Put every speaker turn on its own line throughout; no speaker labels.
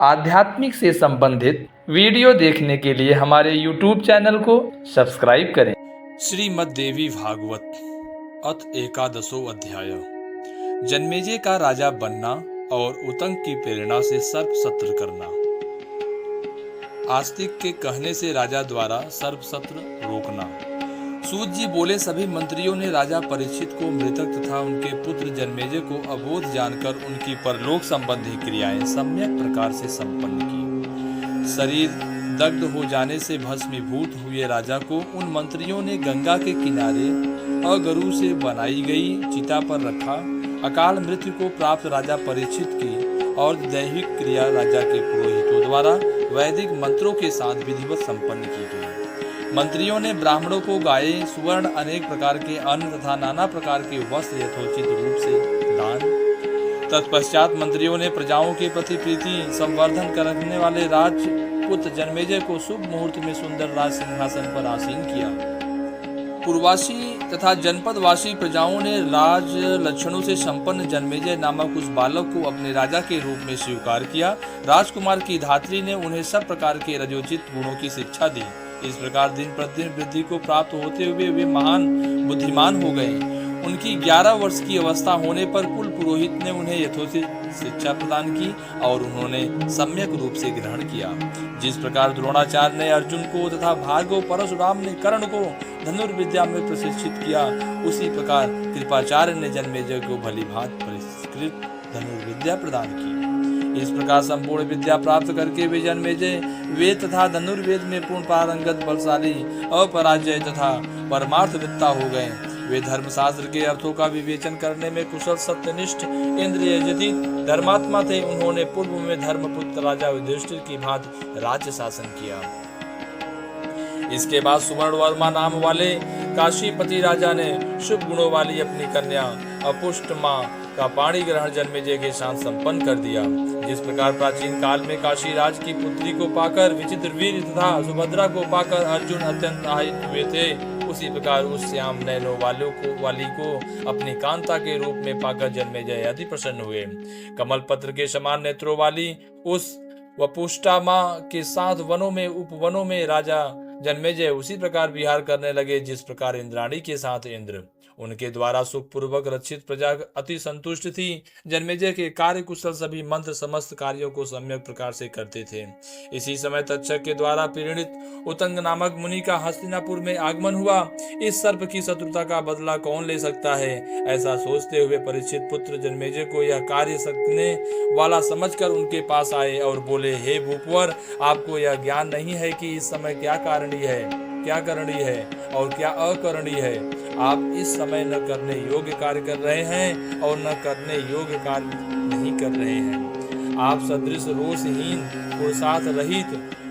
आध्यात्मिक से संबंधित वीडियो देखने के लिए हमारे YouTube चैनल को सब्सक्राइब करें।
श्रीमद् देवी भागवत अथ एकादशो अध्याय। जन्मेजय का राजा बनना और उतंग की प्रेरणा से सर्पसत्र करना। आस्तिक के कहने से राजा द्वारा सर्पसत्र रोकना। सूत जी बोले, सभी मंत्रियों ने राजा परीक्षित को मृतक तथा उनके पुत्र जन्मेजय को अबोध जानकर उनकी परलोक संबंधी क्रियाएं सम्यक प्रकार से संपन्न की। शरीर दग्ध हो जाने से भस्मीभूत हुए राजा को उन मंत्रियों ने गंगा के किनारे अगरु से बनाई गई चिता पर रखा। अकाल मृत्यु को प्राप्त राजा परीक्षित की और दैहिक क्रिया राजा के पुरोहितों द्वारा वैदिक मंत्रों के साथ विधिवत संपन्न की गई। मंत्रियों ने ब्राह्मणों को गाय, सुवर्ण, अनेक प्रकार के अन्न तथा नाना प्रकार के वस्त्र यथोचित रूप से दान। तत्पश्चात मंत्रियों ने प्रजाओं के प्रति प्रीति संवर्धन करने वाले राजपुत्र जन्मेजय को शुभ मुहूर्त में सुंदर राज सिंहासन पर आसीन किया। पूर्ववासी तथा जनपदवासी प्रजाओं ने राज लक्षणों से संपन्न जन्मेजय नामक उस बालक को अपने राजा के रूप में स्वीकार किया। राजकुमार की धात्री ने उन्हें सब प्रकार के रजोचित गुणों की शिक्षा दी। इस प्रकार दिन प्रतिदिन वृद्धि को प्राप्त होते हुए वे महान बुद्धिमान हो गए। उनकी 11 वर्ष की अवस्था होने पर कुल पुरोहित ने उन्हें यथोचित शिक्षा प्रदान की और उन्होंने सम्यक रूप से ग्रहण किया। जिस प्रकार द्रोणाचार्य ने अर्जुन को तथा भार्गव परशुराम ने कर्ण को धनुर्विद्या में प्रशिक्षित किया, उसी प्रकार कृपाचार्य ने जन्मेजय को भलीभांति परिष्कृत धनुर्विद्या प्रदान की। इस प्रकार संपूर्ण विद्या प्राप्त करके वे जन्मेजय वेद तथा धनुर्वेद में पूर्ण पारंगत, बलशाली, अपराजय तथा परमार्थवेत्ता हो गए। वे धर्मशास्त्र के अर्थों का विवेचन करने में कुशल, सत्यनिष्ठ, इंद्रियजित धर्मात्मा थे। उन्होंने पूर्व में धर्मपुत्र राजा युधिष्ठिर की भांति राज्य शासन किया। इसके बाद सुवर्णवर्मा नाम वाले काशीपति राजा ने शुभ गुणों वाली अपनी कन्या अपुष्टमा का पाणी ग्रहण जन्मेजय के साथ संपन्न कर दिया। जिस प्रकार प्राचीन काल में काशी राज की पुत्री को पाकर विचित्र वीर तथा सुभद्रा को पाकर अर्जुन अत्यंत आहित हुए थे, उसी प्रकार उस श्याम नैनों वाली को अपनी कांता के रूप में पाकर जन्मेजय अति प्रसन्न हुए। कमल पत्र के समान नेत्रों वाली उस वपुष्टामा के साथ वनों में उपवनों में राजा जन्मेजय उसी प्रकार विहार करने लगे जिस प्रकार इंद्राणी के साथ इंद्र। उनके द्वारा सुखपूर्वक रक्षित प्रजा अति संतुष्ट थी। जन्मेजय के कार्य कुशल सभी मंत्र समस्त कार्यों को सम्यक प्रकार से करते थे। इसी समय तक्षक के द्वारा प्रेरित उतंग नामक मुनि का हस्तिनापुर में आगमन हुआ। इस सर्प की शत्रुता का बदला कौन ले सकता है, ऐसा सोचते हुए परीक्षित पुत्र जन्मेजय को यह कार्य सकने वाला समझकर उनके पास आए और बोले, हे भूपवर, आपको यह ज्ञान नहीं है कि इस समय क्या करणीय है और क्या अकरणीय है। आप इस समय न करने योग्य कार्य कर रहे हैं और न करने योग्य कार्य नहीं कर रहे हैं। आप सदृश रोषहीन, पुरुषार्थ रहित,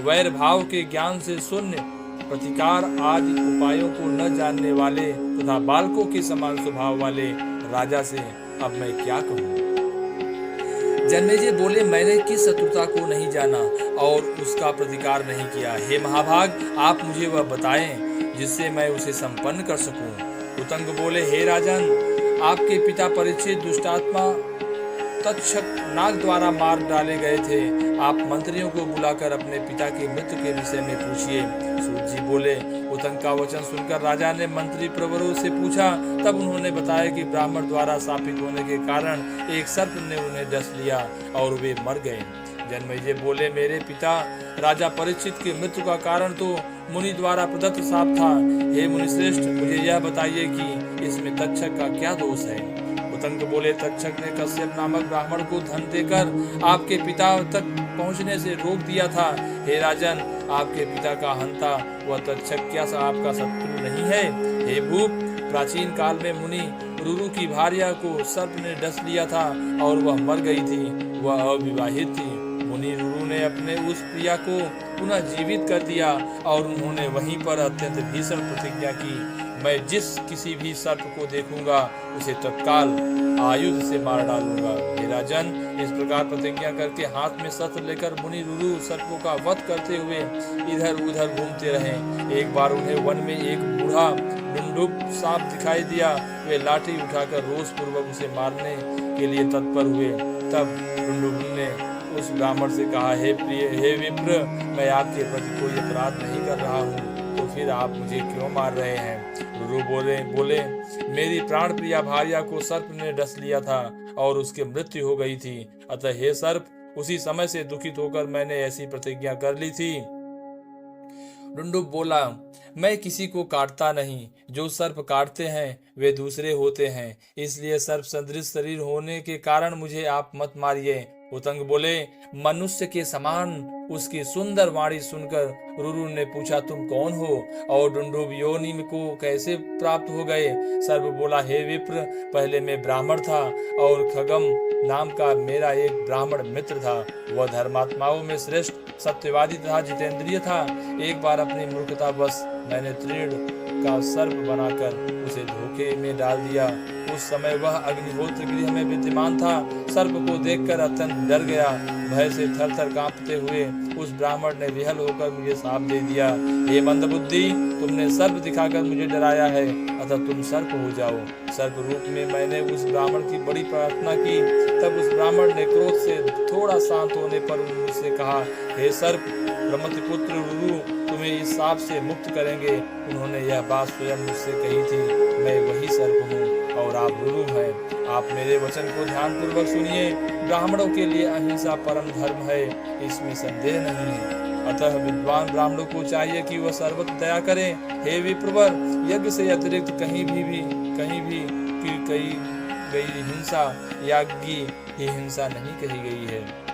वैर भाव के ज्ञान से शून्य, प्रतिकार आदि उपायों को न जानने वाले तथा बालकों के समान स्वभाव वाले राजा से अब मैं क्या कहूँ। जन्मेजय बोले, मैंने किस शत्रुता को नहीं जाना और उसका प्रतिकार नहीं किया। हे महाभाग, आप मुझे वह बताएं जिससे मैं उसे संपन्न कर सकूं। उतंग बोले, हे राजन, आपके पिता परीक्षित दुष्टात्मा तक्षक नाग द्वारा मार डाले गए थे। आप मंत्रियों को बुलाकर अपने पिता की मृत्यु के विषय में पूछिए। सूत जी बोले, उतंग का वचन सुनकर राजा ने मंत्री प्रवरों से पूछा। तब उन्होंने बताया कि ब्राह्मण द्वारा शापित होने के कारण एक सर्प ने उन्हें डस लिया और वे मर गए। जन्मेजय बोले, मेरे पिता राजा परीक्षित की मृत्यु का कारण तो मुनि द्वारा प्रदत्त शाप था। हे मुनिश्रेष्ठ, मुझे यह बताइए कि इसमें तक्षक का क्या दोष है। उतंग बोले, तक्षक ने कश्यप नामक ब्राह्मण को धन देकर आपके पिता तक पहुंचने से रोक दिया था। हे राजन, आपके पिता का हंता वह तक्षक क्या आपका शत्रु नहीं है। हे भूप, प्राचीन काल में मुनि रुरु की भार्या को सर्प ने डस लिया था और वह मर गई थी। वह अविवाहित थी। मुनि रुरु ने अपने उस प्रिया को पुनः जीवित कर दिया और उन्होंने वहीं पर अत्यंत भीषण प्रतिज्ञा की, मैं जिस किसी भी सर्प को देखूंगा उसे तत्काल आयुध से मार डालूंगा। हे राजन, इस प्रकार प्रतिज्ञा करके हाथ में शस्त्र लेकर मुनि रुरु सर्पों का वध करते हुए इधर उधर घूमते रहे। एक बार उन्हें वन में एक बूढ़ा डुंडुब सांप दिखाई दिया। वे लाठी उठाकर रोष पूर्वक उसे मारने के लिए तत्पर हुए। तब डुंडुब ने उस ब्राह्मण से कहा, हे विप्र, मैं आपके प्रति कोई अपराध नहीं कर रहा हूँ, तो फिर आप मुझे क्यों मार रहे हैं? रुरु बोले, मेरी प्राण प्रिया भार्या को सर्प ने डस लिया था और उसकी मृत्यु हो गई थी। अतः हे सर्प, उसी समय से दुखित होकर मैंने ऐसी प्रतिज्ञा कर ली थी। डुंडुब बोला, मैं किसी को काटता नहीं, जो सर्प काटते हैं वे दूसरे होते हैं, इसलिए सर्प सदृश शरीर होने के कारण मुझे आप मत मारिए। उतंग बोले, मनुष्य के समान उसकी सुंदर वाणी सुनकर रुरु ने पूछा, तुम कौन हो और डुंडुब योनि को कैसे प्राप्त हो गए? सर्प बोला, हे विप्र, पहले मैं ब्राह्मण था और खगम नाम का मेरा एक ब्राह्मण मित्र था। वह धर्मात्माओं में श्रेष्ठ, सत्यवादी तथा जितेंद्रिय था। एक बार अपनी मूर्खतावश मैंने तृण का सर्प बनाकर उसे धोखे में डाल दिया। उस समय वह अग्निहोत्र गृह में विद्यमान था। सर्प को देखकर अत्यंत डर गया। भय से थर-थर कांपते हुए उस ब्राह्मण ने विहल होकर मुझे शाप दे दिया। हे मंदबुद्धि, तुमने सर्प दिखाकर मुझे डराया है, अतः तुम सर्प हो जाओ। सर्प रूप में मैंने उस ब्राह्मण की बड़ी प्रार्थना की। तब उस ब्राह्मण ने क्रोध से थोड़ा शांत होने पर मुझसे कहा, हे सर्प, ब्रह्मपुत्र रुरु तुम्हें इस शाप से मुक्त करेंगे। उन्होंने यह बात स्वयं मुझसे कही थी। मैं वही सर्प हूँ और आप रुरु हैं। आप मेरे वचन को ध्यानपूर्वक सुनिए। ब्राह्मणों के लिए अहिंसा परम धर्म है, इसमें संदेह नहीं है। अतः विद्वान ब्राह्मणों को चाहिए कि वह सर्वत्र दया करें। हे विप्रवर, यज्ञ से अतिरिक्त कहीं भी की गई हिंसा याज्ञी ही हिंसा नहीं कही गई है।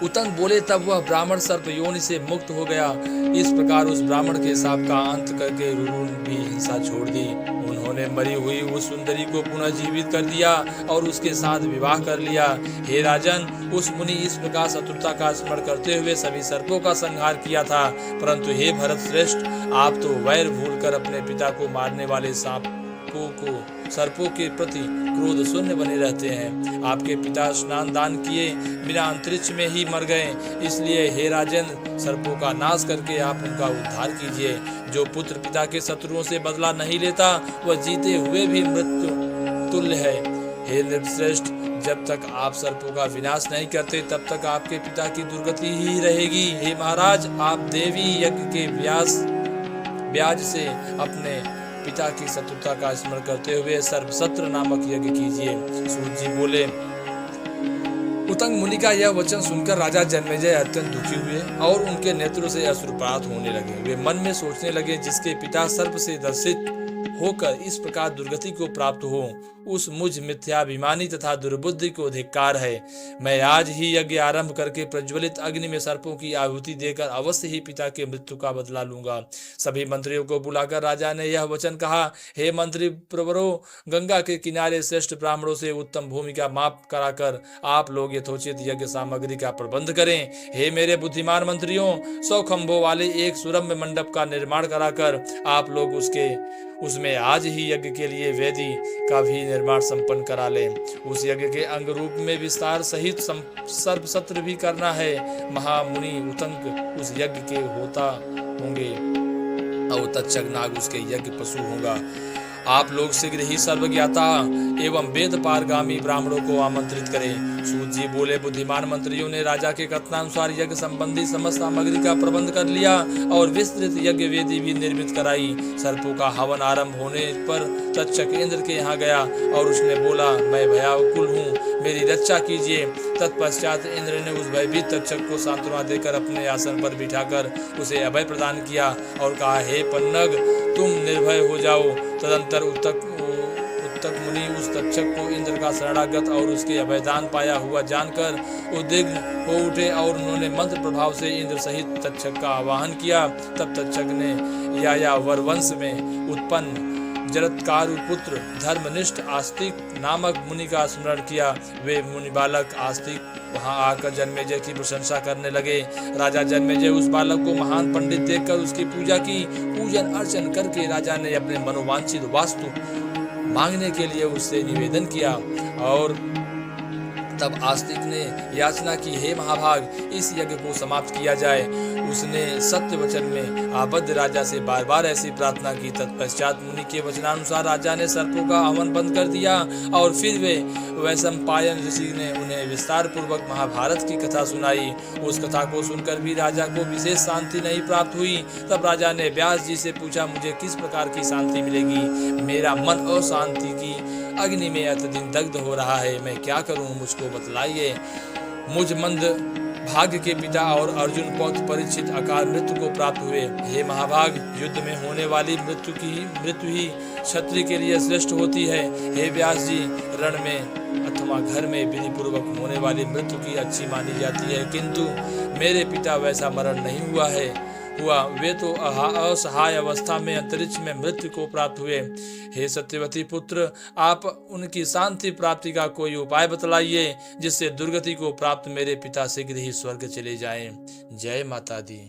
उतंग बोले, तब वह ब्राह्मण सर्प योनि से मुक्त हो गया। इस प्रकार उस ब्राह्मण के शाप का अंत करके रुरु भी हिंसा छोड़ दी। उन्होंने मरी हुई उस सुंदरी को पुनः जीवित कर दिया और उसके साथ विवाह कर लिया। हे राजन, उस मुनि इस प्रकार शत्रुता का स्मरण करते हुए सभी सर्पों का संहार किया था। परंतु हे भरत श्रेष्ठ, आप तो वैर भूलकर अपने पिता को मारने वाले सर्पों के प्रति क्रोध शून्य बने रहते हैं। आपके पिता स्नान दान किए बिना अंतरिक्ष में ही मर गए। इसलिए हे राजन, सर्पों का नाश करके आप उनका उद्धार कीजिए। जो पुत्र पिता के शत्रुओं से बदला नहीं लेता, वह जीते हुए भी मृत्यु तुल्य है। हे नृपश्रेष्ठ, जब तक आप सर्पों का विनाश नहीं करते, तब तक आपके पिता की दुर्गति ही रहेगी। हे महाराज, आप देवी यज्ञ के ब्याज से अपने पिता की शत्रुता का स्मरण करते हुए सर्पसत्र नामक यज्ञ कीजिए। सूत जी बोले, उतंग मुनि का यह वचन सुनकर राजा जन्मेजय अत्यंत दुखी हुए और उनके नेत्रों से अश्रुपात होने लगे। वे मन में सोचने लगे, जिसके पिता सर्प से दर्शित होकर इस प्रकार दुर्गति को प्राप्त हो, उस मुझ मिथ्याभिमानी तथा दुर्बुद्धि को धिक्कार है। मैं आज ही यज्ञ आरंभ करके प्रज्वलित अग्नि में सर्पों की आहुति देकर अवश्य ही पिता के मृत्यु का बदला लूंगा। सभी मंत्रियों को बुलाकर राजा ने यह वचन कहा, हे मंत्री प्रवरो, गंगा के किनारे श्रेष्ठ ब्राह्मणों से उत्तम भूमि का माप कराकर आप लोग यथोचित यज्ञ सामग्री का प्रबंध करें। हे मेरे बुद्धिमान मंत्रियों, 100 खंभों वाले एक सुरम्य मंडप का निर्माण कराकर आप लोग उसमें आज ही यज्ञ के लिए वेदी का भी निर्माण संपन्न करा लें। उस यज्ञ के अंग रूप में विस्तार सहित सर्प सत्र भी करना है। महामुनि उतंग उस यज्ञ के होता होंगे और तक्षक नाग उसके यज्ञ पशु होगा। आप लोग शीघ्र ही सर्वज्ञाता एवं वेद पारगामी ब्राह्मणों को आमंत्रित करें। सूत जी बोले, बुद्धिमान मंत्रियों ने राजा के कथनानुसार यज्ञ संबंधी समस्त सामग्री का प्रबंध कर लिया और विस्तृत यज्ञ वेदी भी निर्मित कराई। सर्पों का हवन आरंभ होने पर तक्षक इंद्र के यहाँ गया और उसने बोला, मैं भयाकुल हूँ, मेरी रक्षा कीजिए। तत्पश्चात इंद्र ने उस भयभीत तक्षक को सांत्वना देकर अपने आसन पर बिठाकर उसे अभय प्रदान किया और कहा, हे पन्नग, तुम निर्भय हो जाओ। तदंतर उत्तक मुनि उस तक्षक को इंद्र का शरणागत और उसके अभयदान पाया हुआ जानकर उद्विग्न हो उठे और उन्होंने मंत्र प्रभाव से इंद्र सहित तक्षक का आवाहन किया। तब तक्षक ने यायावर वंश में उत्पन्न जरत्कारु पुत्र धर्मनिष्ठ आस्तिक नामक मुनि का स्मरण किया। वे मुनि बालक आस्तिक वहां आकर जन्मेजय की प्रशंसा करने लगे। राजा जन्मेजय उस बालक को महान पंडित देखकर उसकी पूजा की। पूजन अर्चन करके राजा ने अपने मनोवांछित वास्तु मांगने के लिए उससे निवेदन किया और तब आस्तिक ने याचना की, हे महाभाग, इस यज्ञ को समाप्त किया जाए। उसने सत्य वचन में आबद्ध राजा से बार बार ऐसी प्रार्थना की। तत्पश्चात मुनि के वचनानुसार राजा ने सर्पों का हवन बंद कर दिया और फिर वे वैशंपायन ऋषि ने उन्हें विस्तार पूर्वक महाभारत की कथा सुनाई। उस कथा को सुनकर भी राजा को विशेष शांति नहीं प्राप्त हुई। तब राजा ने व्यास जी से पूछा, मुझे किस प्रकार की शांति मिलेगी? मेरा मन अशांति की अग्नि में अत्यधिक दग्ध हो रहा है, मैं क्या करूं, मुझको बतलाइए। मुझ मंद भाग्य के पिता और अर्जुन पौत्र परीक्षित अकाल मृत्यु को प्राप्त हुए। हे महाभाग, युद्ध में होने वाली मृत्यु ही क्षत्रिय के लिए श्रेष्ठ होती है। हे व्यास जी, रण में अथवा घर में विधि पूर्वक होने वाली मृत्यु की अच्छी मानी जाती है, किंतु मेरे पिता वैसा मरण नहीं हुआ। वे तो असहाय अवस्था में अंतरिक्ष में मृत्यु को प्राप्त हुए। हे सत्यवती पुत्र, आप उनकी शांति प्राप्ति का कोई उपाय बतलाइए, जिससे दुर्गति को प्राप्त मेरे पिता शीघ्र ही स्वर्ग चले जाएं। जय माता दी।